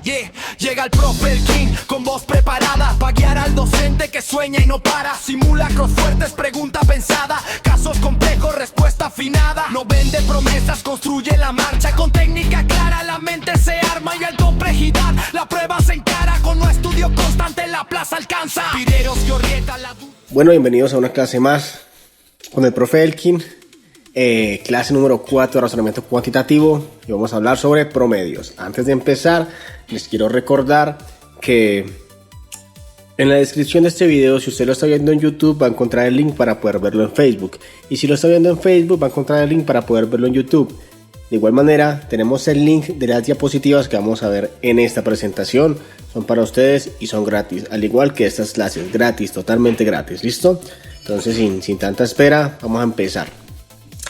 Yeah, llega el profe el King con voz preparada para guiar al docente que sueña y no para. Simulacros fuertes, pregunta pensada, casos complejos, respuesta afinada. No vende promesas, construye la marcha con técnica clara, la mente se arma y al complejidad la prueba se encara. Con un estudio constante la plaza alcanza. Pireros que orientan la... Bueno, bienvenidos a una clase más con el profe Elkin. Clase número 4 de razonamiento cuantitativo, y vamos a hablar sobre promedios. Antes de empezar, les quiero recordar que en la descripción de este video, si usted lo está viendo en YouTube, va a encontrar el link para poder verlo en Facebook, y si lo está viendo en Facebook, va a encontrar el link para poder verlo en YouTube. De igual manera, tenemos el link de las diapositivas que vamos a ver en esta presentación. Son para ustedes y son gratis, al igual que estas clases, gratis, totalmente gratis. ¿Listo? Entonces, sin tanta espera, vamos a empezar.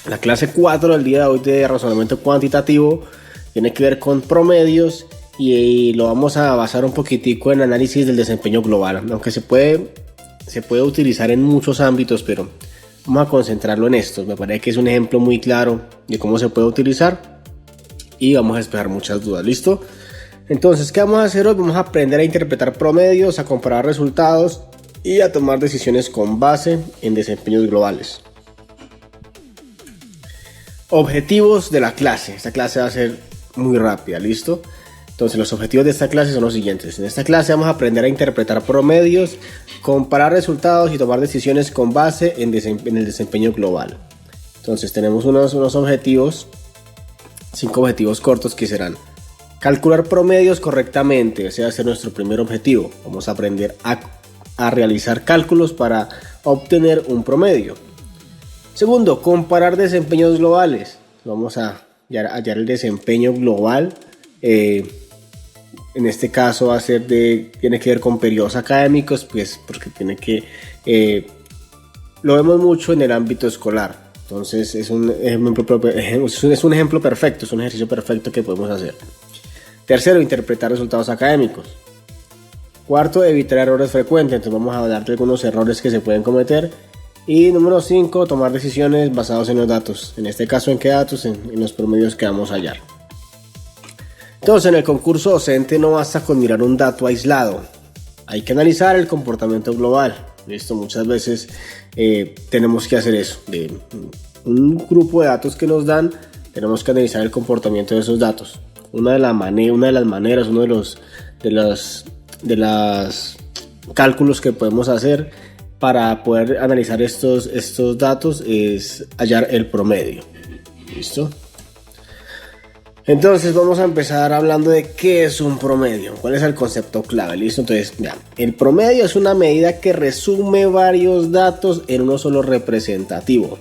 La clase 4 del día de hoy de razonamiento cuantitativo tiene que ver con promedios y lo vamos a basar un poquitico en análisis del desempeño global, aunque se puede utilizar en muchos ámbitos, pero vamos a concentrarlo en esto. Me parece que es un ejemplo muy claro de cómo se puede utilizar y vamos a despejar muchas dudas. ¿Listo? Entonces, ¿qué vamos a hacer hoy? Vamos a aprender a interpretar promedios, a comparar resultados y a tomar decisiones con base en desempeños globales. Objetivos de la clase. Esta clase va a ser muy rápida, ¿listo? Entonces los objetivos de esta clase son los siguientes. En esta clase vamos a aprender a interpretar promedios, comparar resultados y tomar decisiones con base en el desempeño global. Entonces tenemos unos objetivos, 5 objetivos cortos que serán: calcular promedios correctamente, ese va a ser nuestro primer objetivo. Vamos a aprender a realizar cálculos para obtener un promedio. Segundo, comparar desempeños globales. Vamos a hallar el desempeño global. En este caso va a ser tiene que ver con periodos académicos, pues porque lo vemos mucho en el ámbito escolar. Entonces es un ejemplo perfecto, es un ejercicio perfecto que podemos hacer. Tercero, interpretar resultados académicos. Cuarto, evitar errores frecuentes. Entonces vamos a hablar de algunos errores que se pueden cometer. Y número 5, tomar decisiones basadas en los datos. En este caso, ¿en qué datos? En los promedios que vamos a hallar. Entonces, en el concurso docente no basta con mirar un dato aislado. Hay que analizar el comportamiento global. ¿Listo? Muchas veces tenemos que hacer eso. De un grupo de datos que nos dan, tenemos que analizar el comportamiento de esos datos. Una de las maneras, uno de los cálculos que podemos hacer para poder analizar estos datos es hallar el promedio. ¿Listo? Entonces vamos a empezar hablando de qué es un promedio, cuál es el concepto clave. ¿Listo? Entonces, ya, el promedio es una medida que resume varios datos en uno solo representativo.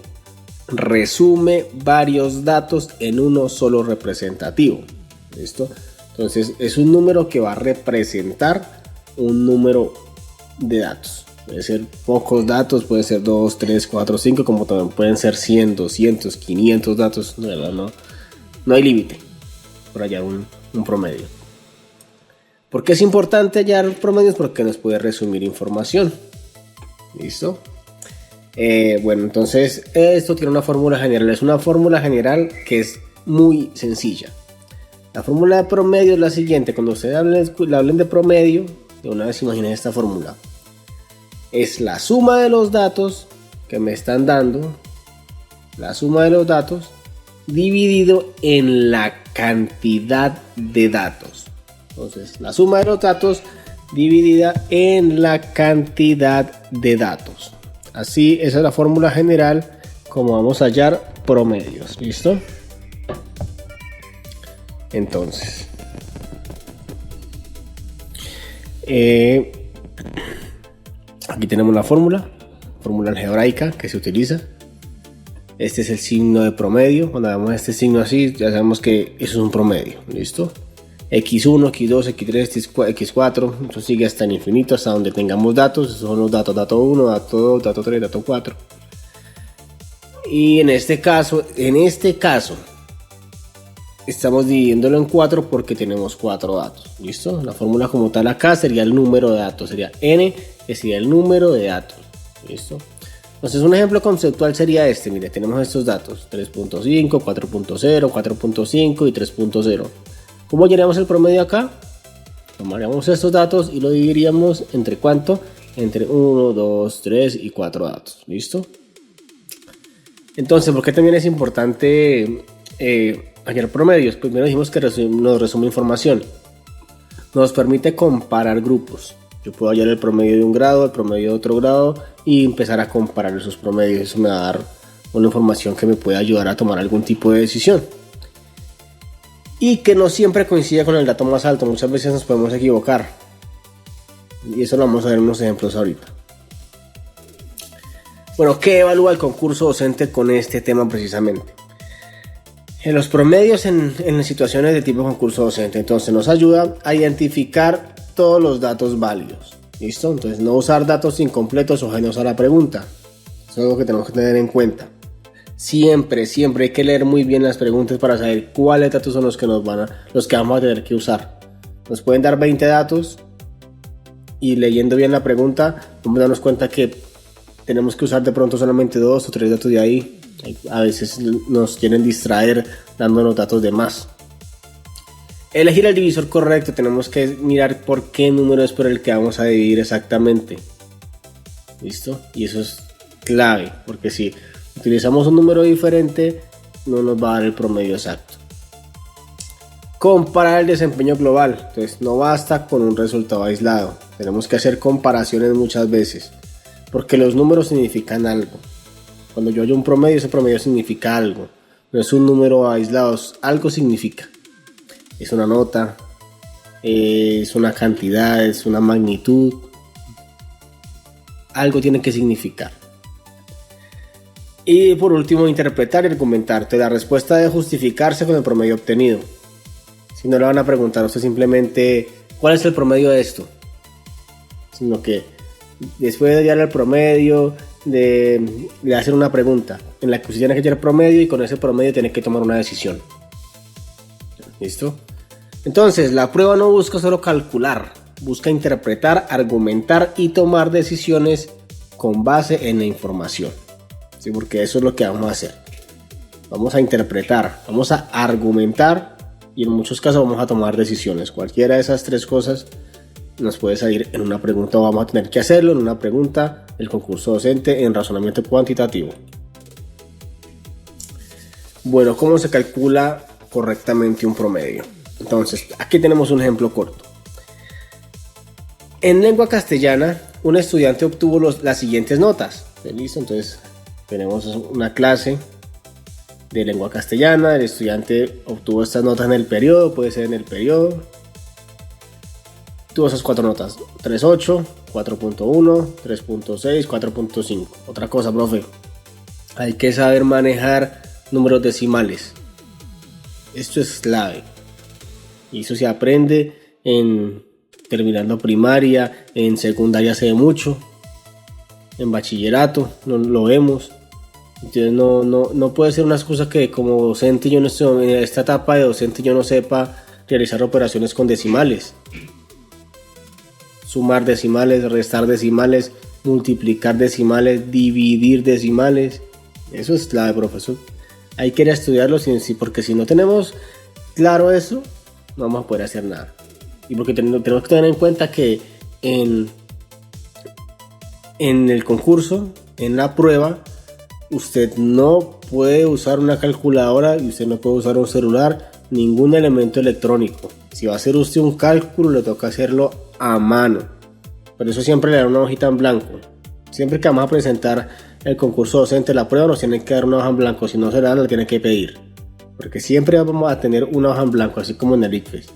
Resume varios datos en uno solo representativo. ¿Listo? Entonces es un número que va a representar un número de datos. Puede ser pocos datos, puede ser 2, 3, 4, 5, como también pueden ser 100, 200, 500 datos. No hay límite por hallar un promedio. ¿Por qué es importante hallar promedios? Porque nos puede resumir información. ¿Listo? Bueno, entonces esto tiene una fórmula general. Es una fórmula general que es muy sencilla. La fórmula de promedio es la siguiente. Cuando ustedes hablen de promedio, de una vez imaginen esta fórmula. Es la suma de los datos que me están dando, la suma de los datos dividido en la cantidad de datos. Entonces, la suma de los datos dividida en la cantidad de datos. Así, esa es la fórmula general como vamos a hallar promedios. ¿Listo? Entonces, aquí tenemos la fórmula algebraica que se utiliza. Este es el signo de promedio. Cuando vemos este signo así, ya sabemos que eso es un promedio. ¿Listo? X1, X2, X3, X4. Eso sigue hasta el infinito, hasta donde tengamos datos. Esos son los datos: dato 1, dato 2, dato 3, dato 4. Y en este caso, estamos dividiéndolo en 4 porque tenemos 4 datos. ¿Listo? La fórmula como tal acá sería el número de datos. Sería n, que sería el número de datos. ¿Listo? Entonces un ejemplo conceptual sería este. Mire, tenemos estos datos: 3.5, 4.0, 4.5 y 3.0. ¿Cómo llenamos el promedio acá? Tomaríamos estos datos y lo dividiríamos entre ¿cuánto? Entre 1, 2, 3 y 4 datos. ¿Listo? Entonces, ¿por qué también es importante hallar promedios? Primero dijimos que nos resume información. Nos permite comparar grupos. Yo puedo hallar el promedio de un grado, el promedio de otro grado y empezar a comparar esos promedios. Eso me va a dar una información que me puede ayudar a tomar algún tipo de decisión. Y que no siempre coincide con el dato más alto. Muchas veces nos podemos equivocar. Y eso lo vamos a ver en unos ejemplos ahorita. Bueno, ¿qué evalúa el concurso docente con este tema precisamente? En los promedios en situaciones de tipo concurso docente, entonces nos ayuda a identificar todos los datos válidos. ¿Listo? Entonces no usar datos incompletos o ajenos a la pregunta. Eso es algo que tenemos que tener en cuenta. Siempre hay que leer muy bien las preguntas para saber cuáles datos son los que vamos a tener que usar. Nos pueden dar 20 datos y leyendo bien la pregunta vamos a darnos cuenta que tenemos que usar de pronto solamente 2 o 3 datos de ahí. A veces nos quieren distraer dándonos datos de más. Elegir el divisor correcto. Tenemos que mirar por qué número es por el que vamos a dividir exactamente. ¿Listo? Y eso es clave, porque si utilizamos un número diferente no nos va a dar el promedio exacto. Comparar el desempeño global. Entonces no basta con un resultado aislado. Tenemos que hacer comparaciones muchas veces, porque los números significan algo. Cuando yo hallo un promedio, ese promedio significa algo. No es un número aislado, algo significa. Es una nota, es una cantidad, es una magnitud. Algo tiene que significar. Y por último, interpretar y argumentar. La respuesta debe justificarse con el promedio obtenido. Si no le van a preguntar a usted simplemente ¿cuál es el promedio de esto? Sino que después de hallar el promedio, de hacer una pregunta en la que usted tiene que hallar el promedio y con ese promedio tiene que tomar una decisión. ¿Listo? Entonces, la prueba no busca solo calcular, busca interpretar, argumentar y tomar decisiones con base en la información. ¿Sí? Porque eso es lo que vamos a hacer. Vamos a interpretar, vamos a argumentar y en muchos casos vamos a tomar decisiones. Cualquiera de esas tres cosas nos puede salir en una pregunta o vamos a tener que hacerlo en una pregunta del concurso docente en razonamiento cuantitativo. Bueno, ¿cómo se calcula correctamente un promedio? Entonces, aquí tenemos un ejemplo corto. En lengua castellana, un estudiante obtuvo las siguientes notas. ¿Listo? Entonces, tenemos una clase de lengua castellana. El estudiante obtuvo estas notas en el periodo, puede ser en el periodo. Tuvo esas 4 notas: 3.8, 4.1, 3.6, 4.5. Otra cosa, profe, hay que saber manejar números decimales. Esto es clave. Y eso se aprende terminando primaria, en secundaria se ve mucho, en bachillerato lo vemos. Entonces no puede ser una excusa que como docente yo no estoy en esta etapa de docente yo no sepa realizar operaciones con decimales. Sumar decimales, restar decimales, multiplicar decimales, dividir decimales. Eso es clave, profesor. Hay que ir a estudiarlo porque si no tenemos claro eso, no vamos a poder hacer nada. Y porque tenemos que tener en cuenta que en el concurso, en la prueba, usted no puede usar una calculadora y usted no puede usar un celular, ningún elemento electrónico. Si va a hacer usted un cálculo, le toca hacerlo a mano. Por eso siempre le dan una hojita en blanco. Siempre que vamos a presentar el concurso docente, la prueba, nos tienen que dar una hoja en blanco. Si no se la dan, la tienen que pedir. Porque siempre vamos a tener una hoja en blanco, así como en el ICFES.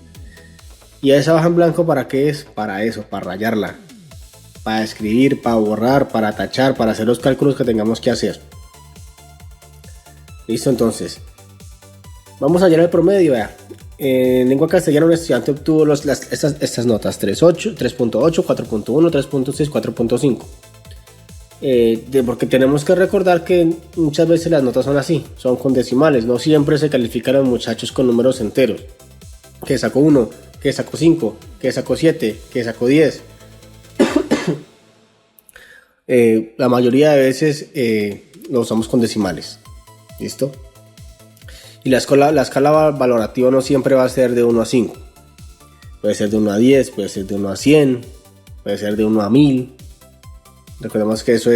¿Y esa hoja en blanco para qué es? Para eso, para rayarla. Para escribir, para borrar, para tachar, para hacer los cálculos que tengamos que hacer. Listo, entonces. Vamos a hallar el promedio, vea. En lengua castellana un estudiante obtuvo estas notas: 3.8, 4.1, 3.6, 4.5. Porque tenemos que recordar que muchas veces las notas son así, son con decimales. No siempre se califican a los muchachos con números enteros. Que sacó 1, que sacó 5, que sacó 7, que sacó 10. La mayoría de veces lo usamos con decimales. ¿Listo? Y la escala valorativa no siempre va a ser de 1 a 5. Puede ser de 1 a 10, puede ser de 1 a 100, puede ser de 1 a 1000. Recordemos que eso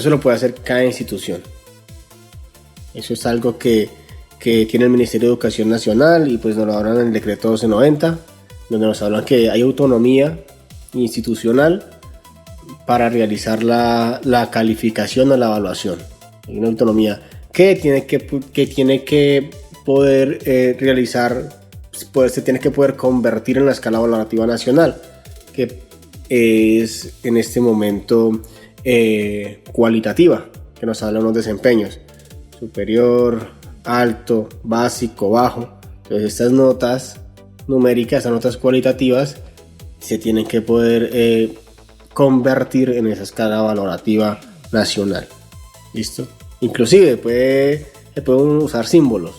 lo puede hacer cada institución. Eso es algo que tiene el Ministerio de Educación Nacional y pues nos lo hablan en el decreto 1290, donde nos hablan que hay autonomía institucional para realizar la calificación o la evaluación. Hay una autonomía que tiene que poder realizar, pues, se tiene que poder convertir en la escala valorativa nacional, que es en este momento cualitativa, que nos habla de unos desempeños: superior, alto, básico, bajo. Entonces estas notas numéricas, estas notas cualitativas, se tienen que poder convertir en esa escala valorativa nacional. ¿Listo? Inclusive se pueden usar símbolos.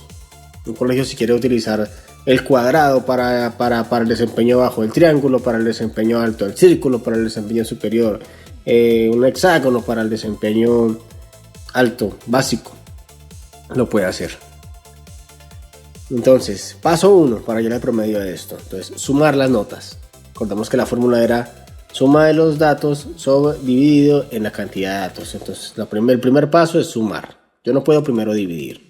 Un colegio, si quiere utilizar el cuadrado para el desempeño bajo, el triángulo para el desempeño alto, el círculo para el desempeño superior, un hexágono para el desempeño alto, básico, lo puede hacer. Entonces, paso 1 para llegar al promedio de esto. Entonces, sumar las notas. Recordamos que la fórmula era suma de los datos dividido en la cantidad de datos. Entonces, el primer paso es sumar. Yo no puedo primero dividir.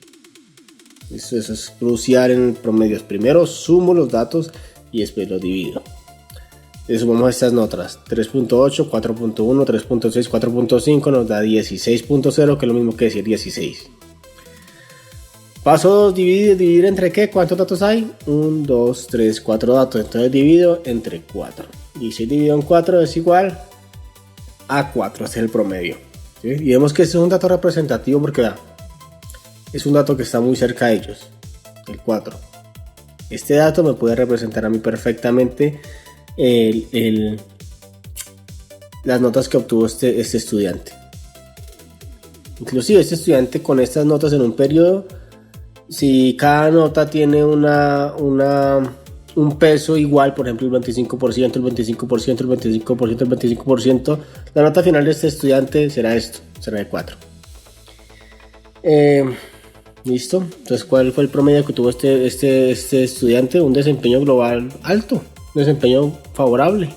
Eso es crucial en promedios. Primero sumo los datos y después los divido. Le sumamos estas notas: 3.8, 4.1, 3.6, 4.5, nos da 16.0, que es lo mismo que decir 16. Paso 2, dividir entre ¿qué? ¿Cuántos datos hay? 1, 2, 3, 4 datos. Entonces divido entre 4. 16 dividido en 4 es igual a 4. Este es el promedio. ¿Sí? Y vemos que este es un dato representativo porque vea, es un dato que está muy cerca de ellos, el 4. Este dato me puede representar a mí perfectamente las notas que obtuvo este estudiante. Inclusive este estudiante con estas notas en un periodo, si cada nota tiene un peso igual, por ejemplo el 25%, el 25%, el 25%, el 25%, la nota final de este estudiante será de 4. Listo. Entonces, ¿cuál fue el promedio que tuvo este estudiante? Un desempeño global alto, un desempeño favorable,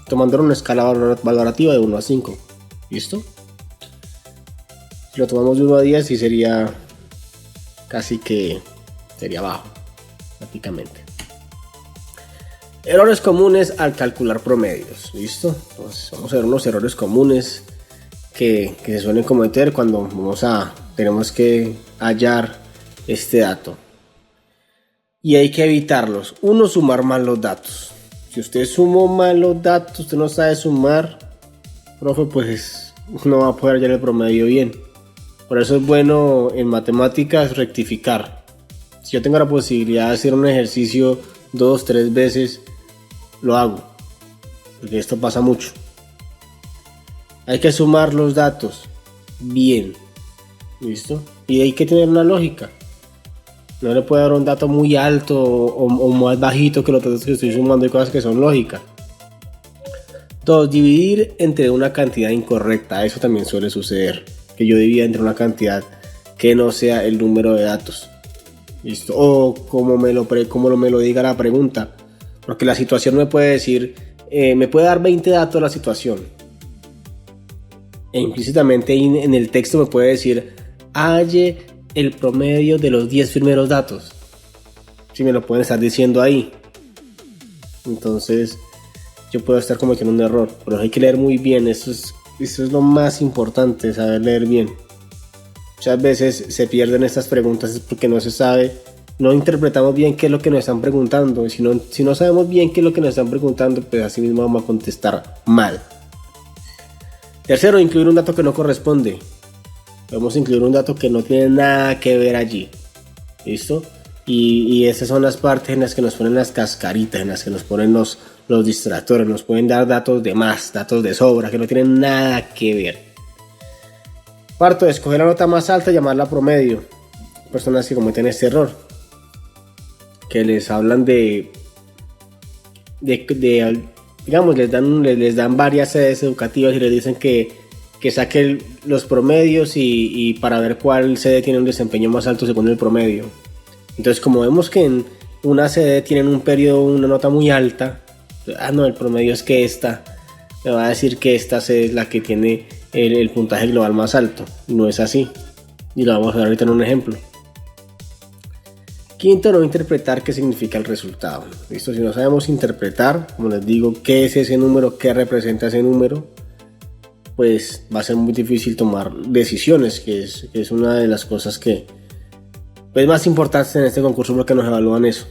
tomando una escala valorativa de 1 a 5. ¿Listo? Si lo tomamos de 1 a 10, sí sería casi que sería bajo, prácticamente. Errores comunes al calcular promedios. ¿Listo? Entonces, vamos a ver unos errores comunes que se suelen cometer cuando tenemos que hallar este dato. Y hay que evitarlos. Uno, sumar mal los datos. Si usted sumó mal los datos, usted no sabe sumar, profe, pues no va a poder hallar el promedio bien. Por eso es bueno en matemáticas rectificar. Si yo tengo la posibilidad de hacer un ejercicio 2, 3 veces, lo hago, porque esto pasa mucho. Hay que sumar los datos bien. ¿Listo? Y hay que tener una lógica. No le puedo dar un dato muy alto o más bajito que los datos que estoy sumando. Hay cosas que son lógicas. 2. Dividir entre una cantidad incorrecta. Eso también suele suceder, que yo divida entre una cantidad que no sea el número de datos. ¿Listo? O como me lo diga la pregunta. Porque la situación me puede decir, me puede dar 20 datos la situación. E implícitamente en el texto me puede decir, halle el promedio de los 10 primeros datos. Si me lo pueden estar diciendo ahí. Entonces yo puedo estar cometiendo un error. Pero hay que leer muy bien. Eso es lo más importante, saber leer bien. Muchas veces se pierden estas preguntas porque no se sabe, no interpretamos bien qué es lo que nos están preguntando. Si no sabemos bien qué es lo que nos están preguntando, pues así mismo vamos a contestar mal. Tercero, incluir un dato que no corresponde. Podemos incluir un dato que no tiene nada que ver allí. ¿Listo? Y esas son las partes en las que nos ponen las cascaritas, en las que nos ponen los distractores. Nos pueden dar datos de más, datos de sobra, que no tienen nada que ver. Cuarto, escoger la nota más alta y llamarla promedio. Personas que cometen este error, que les hablan digamos, les dan varias sedes educativas y les dicen que saquen los promedios y para ver cuál sede tiene un desempeño más alto según el promedio. Entonces, como vemos que una CD tienen un periodo, una nota muy alta, no, el promedio es que esta, me va a decir que esta CD es la que tiene el puntaje global más alto. No es así. Y lo vamos a ver ahorita en un ejemplo. Quinto, no interpretar qué significa el resultado. ¿Listo? Si no sabemos interpretar, como les digo, qué es ese número, qué representa ese número, pues va a ser muy difícil tomar decisiones, que es una de las cosas que es más importante en este concurso, porque nos evalúan eso.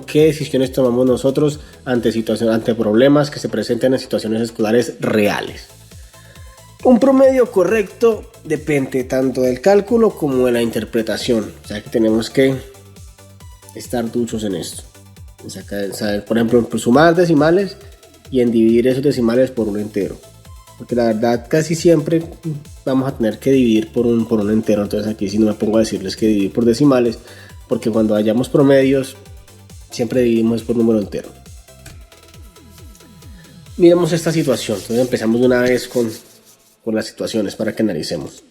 ¿Qué decisiones tomamos nosotros ante problemas que se presentan en situaciones escolares reales? Un promedio correcto depende tanto del cálculo como de la interpretación. O sea que tenemos que estar duchos en esto. Saber, por ejemplo, sumar decimales y en dividir esos decimales por un entero. Porque la verdad casi siempre vamos a tener que dividir por un entero. Entonces aquí sí no me pongo a decirles que dividir por decimales, porque cuando hayamos promedios siempre dividimos por número entero. Miremos esta situación. Entonces empezamos de una vez con las situaciones para que analicemos.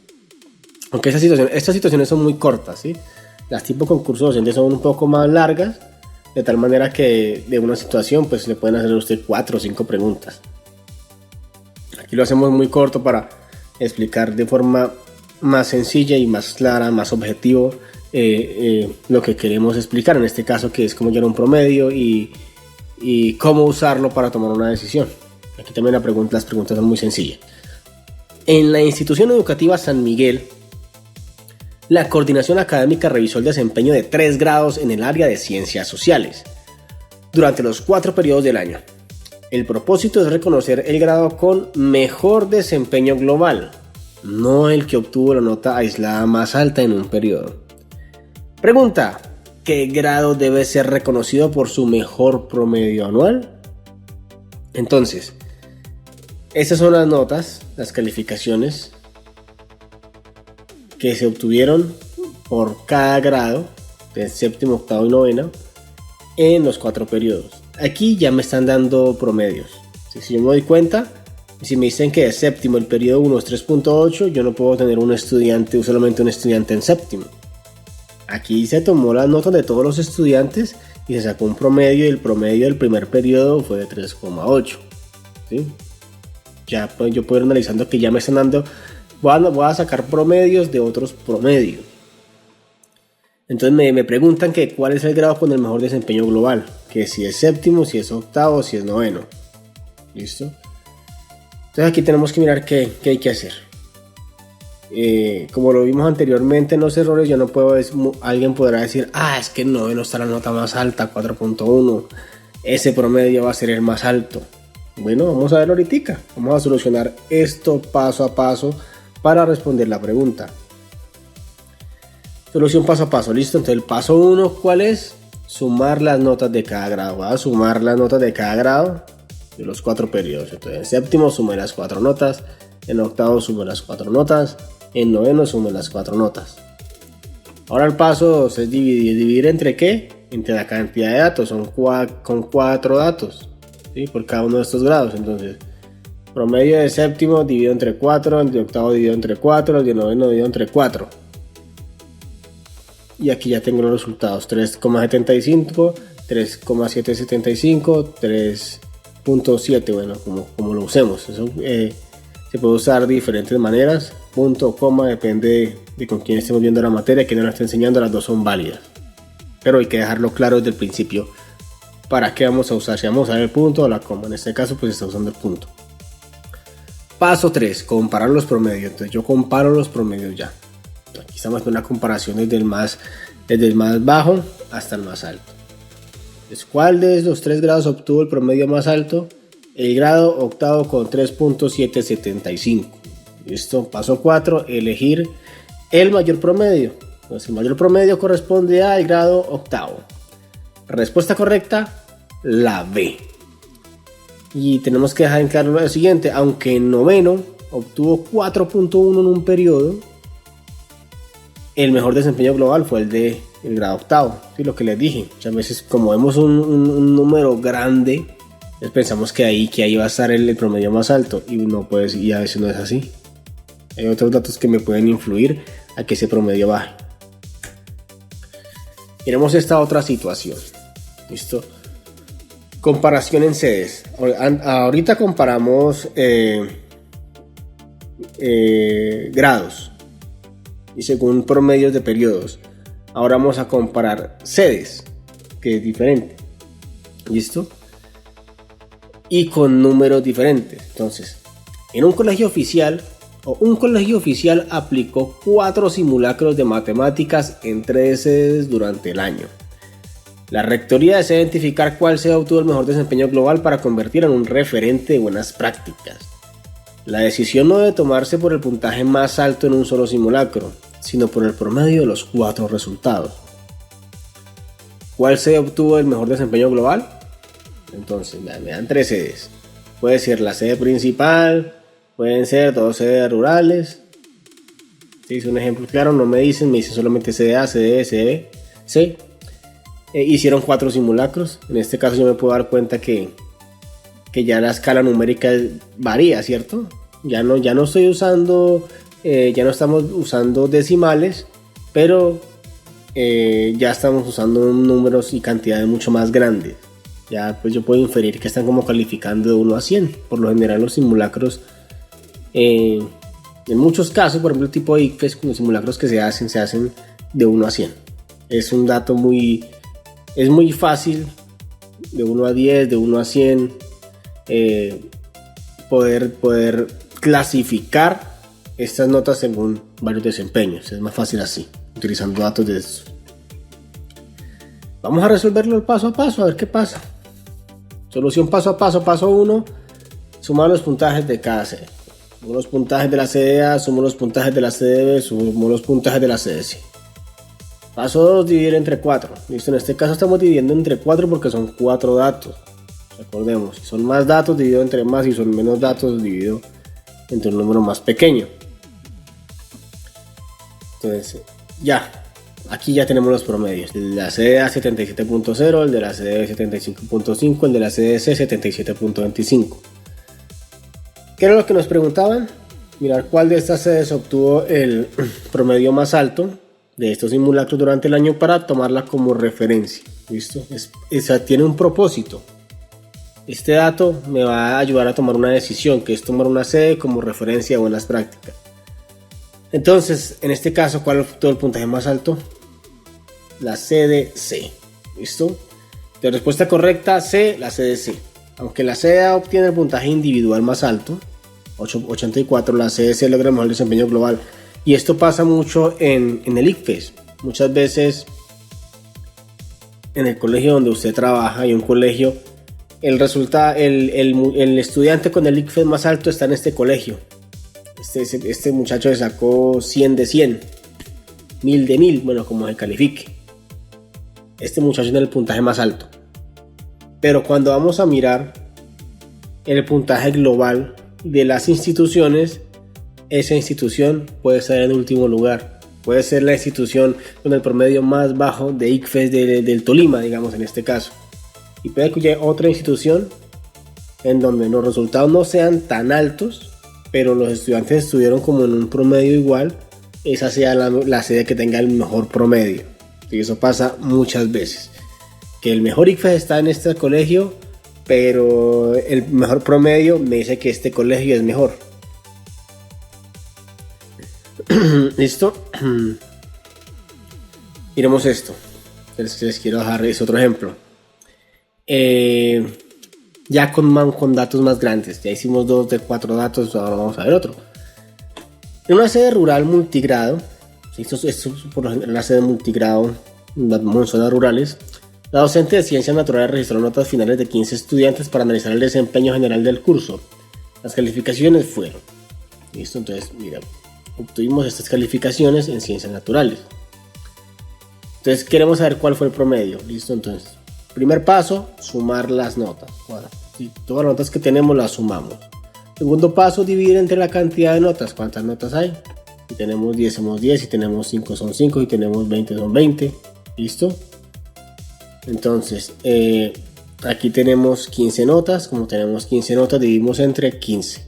Aunque estas situaciones son muy cortas, ¿sí? Las tipo concursos docentes son un poco más largas, de tal manera que de una situación pues le pueden hacer a usted 4 o 5 preguntas. Aquí lo hacemos muy corto para explicar de forma más sencilla y más clara, más objetivo lo que queremos explicar, en este caso, que es cómo llegar a un promedio y cómo usarlo para tomar una decisión. Aquí también las preguntas son muy sencillas. En la institución educativa San Miguel, la coordinación académica revisó el desempeño de 3 grados en el área de ciencias sociales durante los 4 periodos del año. El propósito es reconocer el grado con mejor desempeño global, no el que obtuvo la nota aislada más alta en un periodo. Pregunta: ¿qué grado debe ser reconocido por su mejor promedio anual? Entonces, estas son las notas, las calificaciones que se obtuvieron por cada grado de séptimo, octavo y noveno en los 4 periodos. Aquí ya me están dando promedios. Si yo me doy cuenta, si me dicen que de séptimo el periodo 1 es 3.8, yo no puedo tener solamente un estudiante en séptimo. Aquí se tomó las notas de todos los estudiantes y se sacó un promedio, y el promedio del primer periodo fue de 3.8. ¿Sí? Ya pues, yo puedo ir analizando que ya me están dando, voy a sacar promedios de otros promedios. Entonces me preguntan que cuál es el grado con el mejor desempeño global, que si es séptimo, si es octavo, si es noveno. ¿Listo? Entonces aquí tenemos que mirar qué hay que hacer. Como lo vimos anteriormente en los errores, yo no puedo, alguien podrá decir, es que en noveno está la nota más alta, 4.1, ese promedio va a ser el más alto. Bueno, vamos a verlo ahorita. Vamos a solucionar esto paso a paso para responder la pregunta. Solución paso a paso, listo. Entonces el paso 1, ¿cuál es? Sumar las notas de cada grado. Voy a sumar las notas de cada grado de los 4 periodos. Entonces en séptimo sumé las 4 notas, en octavo sumé las 4 notas, en noveno sumé las 4 notas. Ahora el paso 2 es dividir entre ¿qué? Entre la cantidad de datos. Son con 4 datos, ¿sí? Por cada uno de estos grados. Entonces promedio de séptimo dividido entre 4, el de octavo dividido entre 4, el de noveno dividido entre 4. Y aquí ya tengo los resultados: 3,75, 3,775, 3.7. Bueno, como lo usemos. Eso se puede usar de diferentes maneras. Punto, coma, depende de con quién estemos viendo la materia, quién nos la está enseñando. Las dos son válidas, pero hay que dejarlo claro desde el principio para qué vamos a usar, si vamos a usar el punto o la coma. En este caso pues está usando el punto. Paso 3, comparar los promedios. Entonces yo comparo los promedios ya. Aquí estamos en una comparación desde el más bajo hasta el más alto. Entonces, ¿cuál de los 3 grados obtuvo el promedio más alto? El grado octavo con 3.775. Listo. Paso 4, elegir el mayor promedio. Entonces el mayor promedio corresponde al grado octavo. Respuesta correcta, la B. Y tenemos que dejar en claro lo siguiente: aunque en noveno obtuvo 4.1 en un periodo, el mejor desempeño global fue el del grado octavo. ¿Sí? Lo que les dije, muchas veces como vemos un número grande, pensamos que ahí va a estar el promedio más alto, y y a veces no es así. Hay otros datos que me pueden influir a que ese promedio baje. Miremos esta otra situación. ¿Listo? Comparación en sedes. Ahorita comparamos grados y según promedios de periodos. Ahora vamos a comparar sedes, que es diferente. ¿Listo? Y con números diferentes. Entonces, en un colegio oficial aplicó 4 simulacros de matemáticas en 3 sedes durante el año. La rectoría desea identificar cuál sede obtuvo el mejor desempeño global para convertir en un referente de buenas prácticas. La decisión no debe tomarse por el puntaje más alto en un solo simulacro, sino por el promedio de los 4 resultados. ¿Cuál sede obtuvo el mejor desempeño global? Entonces, me dan 3 sedes. Puede ser la sede principal, pueden ser 2 sedes rurales. Si es un ejemplo claro, no me dicen solamente sede A, sede B, sede B, C. Hicieron 4 simulacros. En este caso yo me puedo dar cuenta que ya la escala numérica varía, ¿cierto? Ya no estoy usando, ya no estamos usando decimales, pero ya estamos usando números y cantidades mucho más grandes. Ya pues yo puedo inferir que están como calificando de 1 a 100. Por lo general los simulacros, en muchos casos, por ejemplo el tipo de ICFES, los simulacros que se hacen de 1 a 100. Es un dato es muy fácil, de 1 a 10, de 1 a 100, poder clasificar estas notas según varios desempeños. Es más fácil así, utilizando datos de estos. Vamos a resolverlo paso a paso, a ver qué pasa. Solución paso a paso. Paso 1, sumar los puntajes de cada sede. Sumo los puntajes de la sede A, sumo los puntajes de la sede B, sumo los puntajes de la sede C. Paso 2, dividir entre 4. Listo, en este caso estamos dividiendo entre 4 porque son 4 datos. Recordemos, si son más datos, divido entre más, y si son menos datos, divido entre un número más pequeño. Entonces, aquí ya tenemos los promedios. El de la CDA 77.0, el de la CDB 75.5, el de la CDC 77.25. ¿Qué era lo que nos preguntaban? Mirar cuál de estas sedes obtuvo el promedio más alto de estos simulacros durante el año para tomarla como referencia. ¿Listo? Esa tiene un propósito. Este dato me va a ayudar a tomar una decisión, que es tomar una sede como referencia de buenas prácticas. Entonces, en este caso, ¿cuál obtuvo el puntaje más alto? La sede C. ¿Listo? De respuesta correcta, C, la sede C. Aunque la sede A obtiene el puntaje individual más alto, 84, la sede C logra el mejor desempeño global. Y esto pasa mucho en el ICFES. Muchas veces en el colegio donde usted trabaja, y un colegio, el estudiante con el ICFES más alto está en este colegio. Este muchacho le sacó 100 de 100, 1000 de 1000, bueno, como se califique. Este muchacho tiene el puntaje más alto. Pero cuando vamos a mirar el puntaje global de las instituciones, esa institución puede estar en último lugar. Puede ser la institución con el promedio más bajo de ICFES del Tolima, digamos, en este caso. Y puede que haya otra institución en donde los resultados no sean tan altos, pero los estudiantes estuvieron como en un promedio igual. Esa sea la sede que tenga el mejor promedio. Y eso pasa muchas veces, que el mejor ICFES está en este colegio, pero el mejor promedio me dice que este colegio es mejor. ¿Listo? Miremos esto. Les quiero dejar otro ejemplo. Ya con datos más grandes. Ya hicimos 2 de 4 datos, ahora vamos a ver otro. En una sede rural multigrado, esto por la sede multigrado en zonas rurales, la docente de ciencias naturales registró notas finales de 15 estudiantes para analizar el desempeño general del curso. Las calificaciones fueron, ¿listo? Entonces, mira, obtuvimos estas calificaciones en ciencias naturales. Entonces queremos saber cuál fue el promedio. ¿Listo? Entonces, primer paso, sumar las notas. Bueno, si todas las notas que tenemos las sumamos. Segundo paso, dividir entre la cantidad de notas. ¿Cuántas notas hay? Si tenemos 10 somos 10, si tenemos 5 son 5, si tenemos 20 son 20. ¿Listo? Entonces, aquí tenemos 15 notas. Como tenemos 15 notas, dividimos entre 15.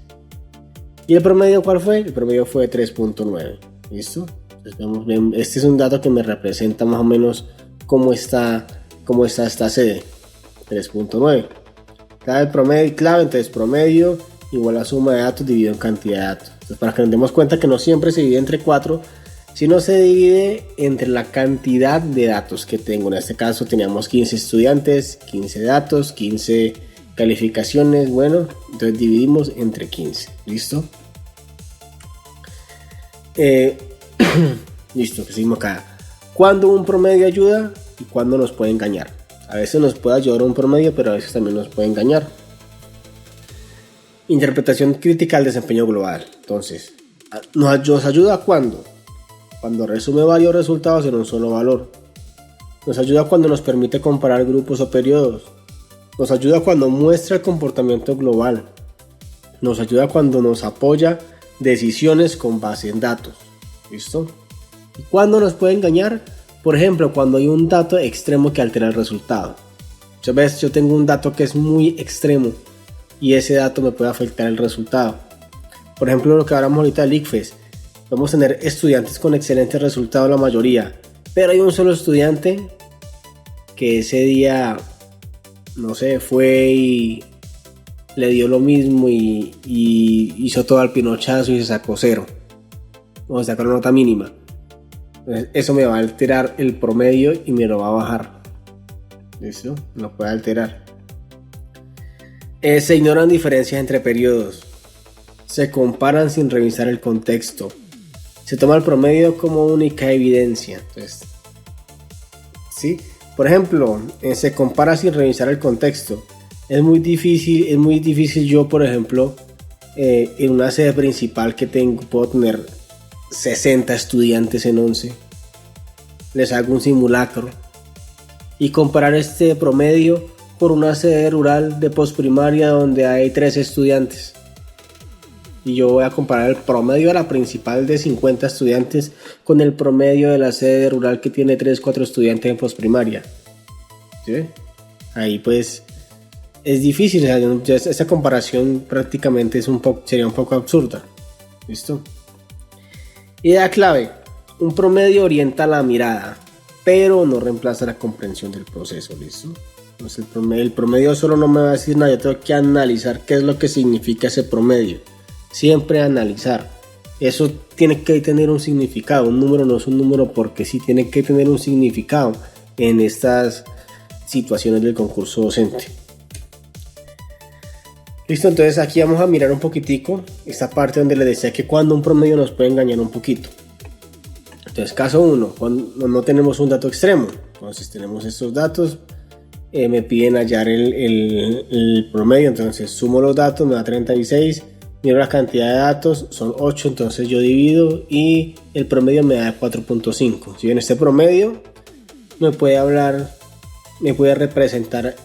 ¿Y el promedio cuál fue? El promedio fue 3.9. ¿Listo? Entonces, este es un dato que me representa más o menos cómo está esta sede. 3.9. Clave, entonces promedio igual a suma de datos dividido en cantidad de datos. Entonces, para que nos demos cuenta que no siempre se divide entre 4, sino se divide entre la cantidad de datos que tengo. En este caso teníamos 15 estudiantes, 15 datos, 15 calificaciones. Bueno, entonces dividimos entre 15. ¿Listo? Listo, que seguimos acá. ¿Cuándo un promedio ayuda y cuándo nos puede engañar? A veces nos puede ayudar un promedio, pero a veces también nos puede engañar. Interpretación crítica al desempeño global. Entonces, ¿nos ayuda cuándo? Cuando resume varios resultados en un solo valor. Nos ayuda cuando nos permite comparar grupos o periodos. Nos ayuda cuando muestra el comportamiento global. Nos ayuda cuando nos apoya decisiones con base en datos. ¿Listo? ¿Y cuándo nos puede engañar? Por ejemplo, cuando hay un dato extremo que altera el resultado. Muchas veces yo tengo un dato que es muy extremo y ese dato me puede afectar el resultado. Por ejemplo, lo que hablamos ahorita del ICFES. Vamos a tener estudiantes con excelentes resultados, la mayoría, pero hay un solo estudiante que ese día, no sé, fue y le dio lo mismo y hizo todo al pinochazo y se sacó 0. O sacó una nota mínima. Entonces, eso me va a alterar el promedio y me lo va a bajar. ¿Listo? Lo puede alterar. Se ignoran diferencias entre periodos. Se comparan sin revisar el contexto. Se toma el promedio como única evidencia. Entonces, ¿sí? Por ejemplo, se compara sin revisar el contexto. Es muy difícil yo, por ejemplo, en una sede principal que tengo, puedo tener 60 estudiantes en 11. Les hago un simulacro y comparar este promedio por una sede rural de postprimaria donde hay 3 estudiantes. Y yo voy a comparar el promedio de la principal de 50 estudiantes con el promedio de la sede rural que tiene 3-4 estudiantes en postprimaria. ¿Sí? Ahí pues es difícil, o sea, esa comparación prácticamente sería un poco absurda. ¿Listo? Idea clave: un promedio orienta la mirada, pero no reemplaza la comprensión del proceso. ¿Listo? Entonces el promedio solo no me va a decir nada, yo tengo que analizar qué es lo que significa ese promedio. Siempre analizar. Eso tiene que tener un significado. Un número no es un número porque sí, tiene que tener un significado en estas situaciones del concurso docente. Listo, entonces aquí vamos a mirar un poquitico esta parte donde les decía que cuando un promedio nos puede engañar un poquito. Entonces, caso 1, cuando no tenemos un dato extremo. Entonces tenemos estos datos, me piden hallar el promedio, entonces sumo los datos, me da 36. Miro la cantidad de datos, son 8, entonces yo divido y el promedio me da 4.5. Si bien este promedio me puede representar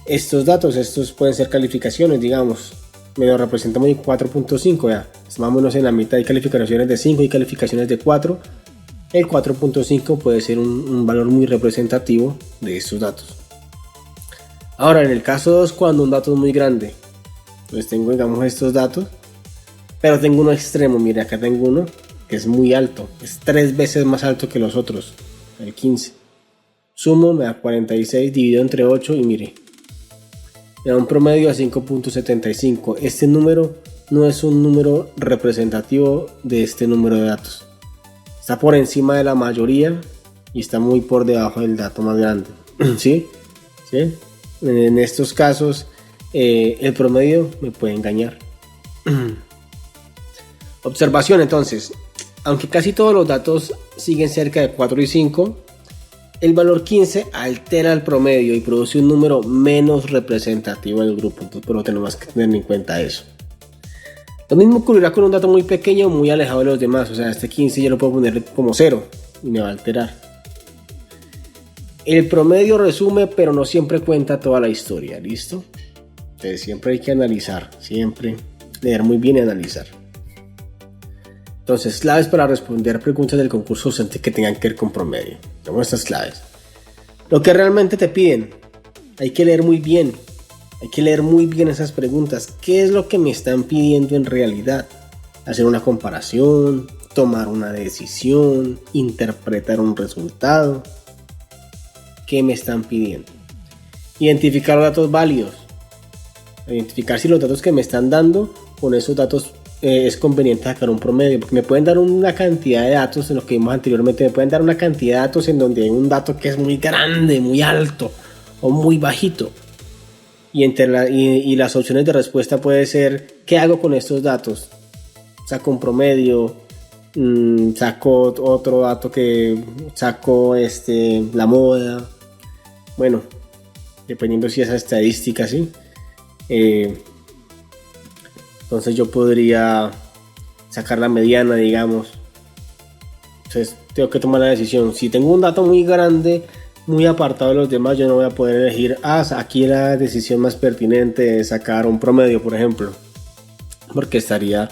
estos datos, estos pueden ser calificaciones, digamos, me lo representa muy 4.5, ya, es más o menos en la mitad. Hay calificaciones de 5 y calificaciones de 4. El 4.5 puede ser un valor muy representativo de estos datos. Ahora, en el caso 2, cuando un dato es muy grande, pues tengo, digamos, estos datos, pero tengo uno extremo. Mire, acá tengo uno que es muy alto, es 3 veces más alto que los otros, el 15. Sumo, me da 46, divido entre 8 y mire, me da un promedio a 5.75. Este número no es un número representativo de este número de datos. Está por encima de la mayoría y está muy por debajo del dato más grande. ¿Sí? ¿Sí? En estos casos, el promedio me puede engañar. Observación entonces: aunque casi todos los datos siguen cerca de 4 y 5, el valor 15 altera el promedio y produce un número menos representativo del grupo. Entonces, pero tenemos que tener en cuenta eso. Lo mismo ocurrirá con un dato muy pequeño o muy alejado de los demás. O sea, este 15 yo lo puedo poner como 0 y me va a alterar. El promedio resume, pero no siempre cuenta toda la historia. ¿Listo? Entonces siempre hay que analizar, siempre leer muy bien y analizar. Entonces, claves para responder preguntas del concurso docente que tengan que ver con promedio. Tenemos estas claves. Lo que realmente te piden, hay que leer muy bien. Hay que leer muy bien esas preguntas. ¿Qué es lo que me están pidiendo en realidad? Hacer una comparación, tomar una decisión, interpretar un resultado. ¿Qué me están pidiendo? Identificar los datos válidos. Identificar si los datos que me están dando, con esos datos es conveniente sacar un promedio, porque me pueden dar una cantidad de datos, en lo que vimos anteriormente, me pueden dar una cantidad de datos en donde hay un dato que es muy grande, muy alto o muy bajito. Y las opciones de respuesta puede ser, ¿qué hago con estos datos? Saco un promedio, saco otro dato saco la moda. Bueno, dependiendo si esa estadística, ¿sí? Entonces yo podría sacar la mediana, digamos. Entonces tengo que tomar la decisión. Si tengo un dato muy grande, muy apartado de los demás, yo no voy a poder elegir, aquí la decisión más pertinente es sacar un promedio, por ejemplo, porque estaría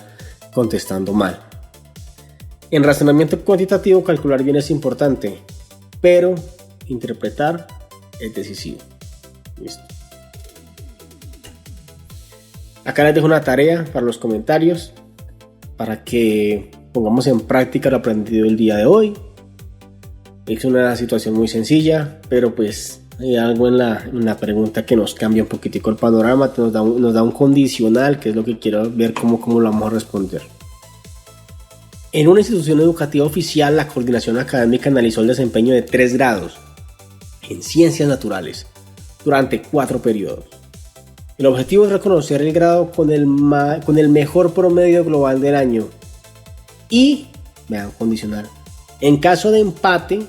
contestando mal. En razonamiento cuantitativo, calcular bien es importante, pero interpretar es decisivo. Listo. Acá les dejo una tarea para los comentarios, para que pongamos en práctica lo aprendido el día de hoy. Es una situación muy sencilla, pero pues hay algo en la pregunta que nos cambia un poquitico el panorama, nos da un condicional, que es lo que quiero ver cómo lo vamos a responder. En una institución educativa oficial, la coordinación académica analizó el desempeño de 3 grados en ciencias naturales durante 4 periodos. El objetivo es reconocer el grado con el mejor promedio global del año y, vean, condicional, en caso de empate,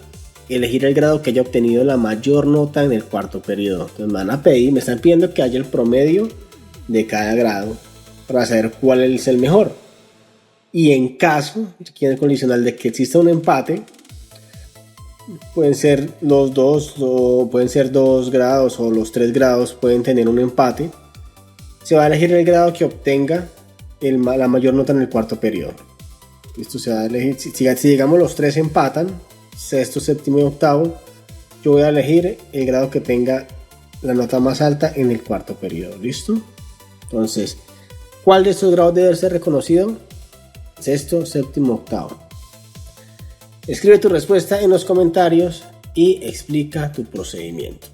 elegir el grado que haya obtenido la mayor nota en el 4º periodo. Entonces me están pidiendo que haya el promedio de cada grado para saber cuál es el mejor. Y en caso, aquí en el condicional, de que exista un empate, pueden ser los dos, o pueden ser 2 grados o los 3 grados pueden tener un empate. Se va a elegir el grado que obtenga la mayor nota en el 4º periodo. Esto se va a elegir, si digamos los 3 empatan, 6º, 7º y 8º, yo voy a elegir el grado que tenga la nota más alta en el 4º periodo. ¿Listo? Entonces, ¿cuál de estos grados debe ser reconocido? 6º, 7º, 8º. Escribe tu respuesta en los comentarios y explica tu procedimiento.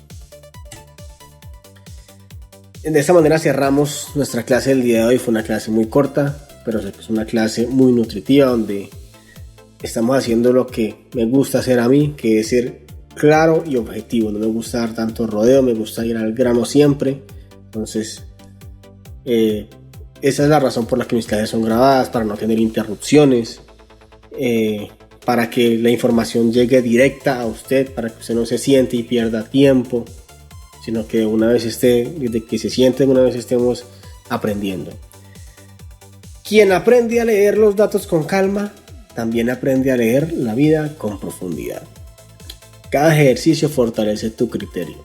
De esta manera cerramos nuestra clase del día de hoy. Fue una clase muy corta, pero es una clase muy nutritiva, donde estamos haciendo lo que me gusta hacer a mí, que es ser claro y objetivo. No me gusta dar tanto rodeo, me gusta ir al grano siempre. Entonces, esa es la razón por la que mis clases son grabadas, para no tener interrupciones, para que la información llegue directa a usted, para que usted no se siente y pierda tiempo, sino que desde que se siente, una vez estemos aprendiendo. Quien aprende a leer los datos con calma, también aprende a leer la vida con profundidad. Cada ejercicio fortalece tu criterio.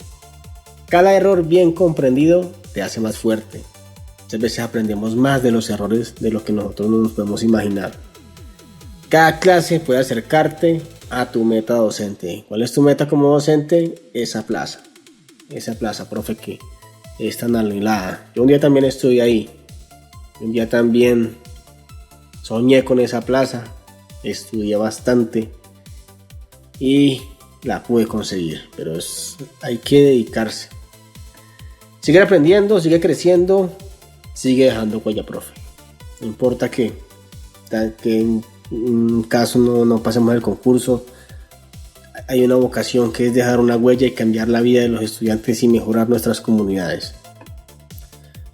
Cada error bien comprendido te hace más fuerte. Muchas veces aprendemos más de los errores de lo que nosotros no nos podemos imaginar. Cada clase puede acercarte a tu meta docente. ¿Cuál es tu meta como docente? Esa plaza, profe, que es tan anhelada. Yo un día también estuve ahí. Un día también soñé con esa plaza. Estudié bastante y la pude conseguir, pero hay que dedicarse. Sigue aprendiendo, sigue creciendo, sigue dejando huella, profe. No importa que en un caso no pasemos el concurso, hay una vocación que es dejar una huella y cambiar la vida de los estudiantes y mejorar nuestras comunidades.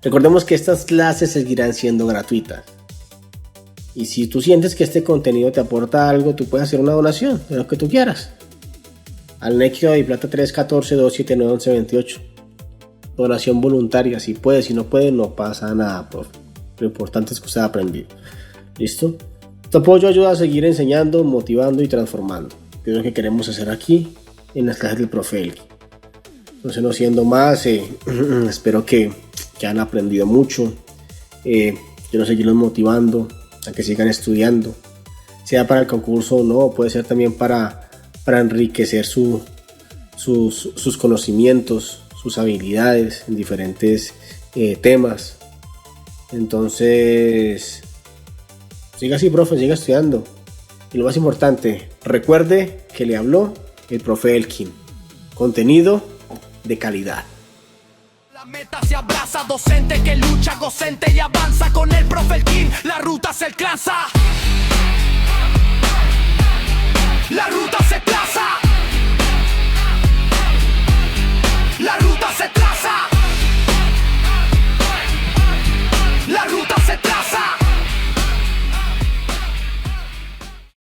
Recordemos que estas clases seguirán siendo gratuitas. Y si tú sientes que este contenido te aporta algo, tú puedes hacer una donación de lo que tú quieras. Al Nequio de Plata 314-279-1128. Donación voluntaria, si puede, si no puede, no pasa nada, profe. Lo importante es que usted ha aprendido. ¿Listo? Tu apoyo ayuda a seguir enseñando, motivando y transformando. Que es lo que queremos hacer aquí en las clases del profe Elki. Entonces, no siendo más, espero que han aprendido mucho. Quiero seguirlos motivando a que sigan estudiando, sea para el concurso o no, puede ser también para enriquecer sus conocimientos, sus habilidades en diferentes temas. Entonces, siga así, profe, siga estudiando. Y lo más importante, recuerde que le habló el profe Elkin. Contenido de calidad. La meta se abraza, docente que lucha, docente y avanza. Con el profe Elkin, la ruta se alcanza. La ruta